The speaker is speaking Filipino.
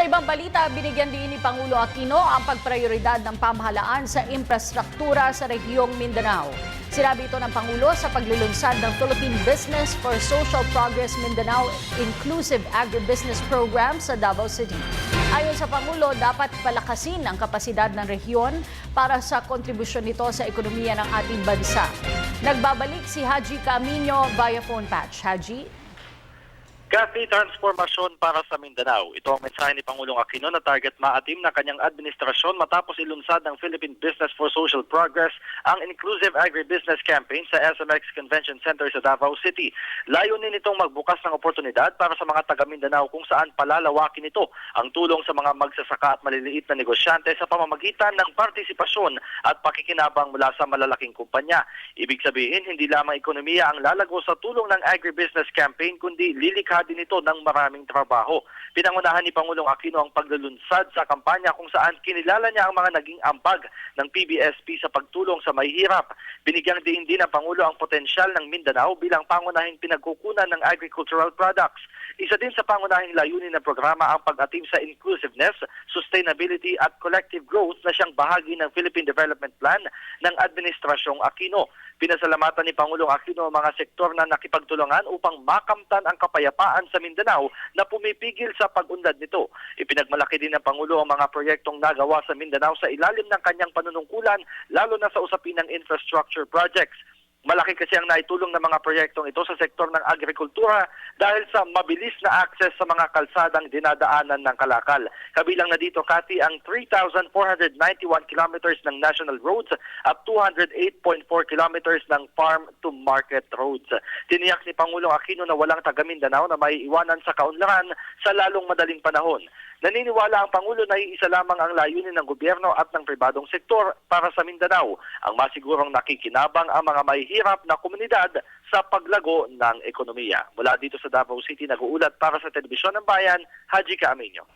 Sa ibang balita, binigyan din ni Pangulo Aquino ang pagprioridad ng pamahalaan sa infrastruktura sa rehiyong Mindanao. Sinabi ito ng Pangulo sa paglulunsad ng Philippine Business for Social Progress Mindanao Inclusive Agribusiness Program sa Davao City. Ayon sa Pangulo, dapat palakasin ang kapasidad ng rehiyon para sa kontribusyon nito sa ekonomiya ng ating bansa. Nagbabalik si Haji Camino via phone patch. Haji? Kathy, transformasyon para sa Mindanao. Ito ang mensahe ni Pangulong Aquino na target maatim na kanyang administrasyon matapos ilunsad ng Philippine Business for Social Progress ang Inclusive Agribusiness Campaign sa SMX Convention Center sa Davao City. Layunin nitong magbukas ng oportunidad para sa mga taga Mindanao kung saan palalawakin ito ang tulong sa mga magsasaka at maliliit na negosyante sa pamamagitan ng partisipasyon at pakikinabang mula sa malalaking kumpanya. Ibig sabihin, hindi lamang ekonomiya ang lalago sa tulong ng Agribusiness Campaign kundi lilikha din ito ng maraming trabaho. Pinangunahan ni Pangulong Aquino ang paglulunsad sa kampanya kung saan kinilala niya ang mga naging ambag ng PBSP sa pagtulong sa mahihirap. Binigyang diin din ng Pangulo ang potensyal ng Mindanao bilang pangunahing pinagkukunan ng agricultural products. Isa din sa pangunahing layunin ng programa ang pag-atim sa inclusiveness, sustainability at collective growth na siyang bahagi ng Philippine Development Plan ng Administrasyong Aquino. Pinasalamatan ni Pangulong Aquino ang mga sektor na nakipagtulungan upang makamtan ang kapayapaan sa Mindanao na pumipigil sa pag-unlad nito. Ipinagmalaki din ng Pangulo ang mga proyektong nagawa sa Mindanao sa ilalim ng kanyang panunungkulan, lalo na sa usapin ng infrastructure projects. Malaki kasi ang naitulong ng mga proyektong ito sa sektor ng agrikultura dahil sa mabilis na access sa mga kalsadang dinadaanan ng kalakal. Kabilang na dito, Kathy, ang 3,491 kilometers ng national roads at 208.4 kilometers ng farm-to-market roads. Tiniyak ni Pangulong Aquino na walang taga Mindanao na maiiwanan sa kaunlaran sa lalong madaling panahon. Naniniwala ang Pangulo na iisa lamang ang layunin ng gobyerno at ng pribadong sektor para sa Mindanao, ang masigurong nakikinabang ang mga mahihirap na komunidad sa paglago ng ekonomiya. Mula dito sa Davao City, nag-uulat para sa Telebisyon ng Bayan, Haji Camino.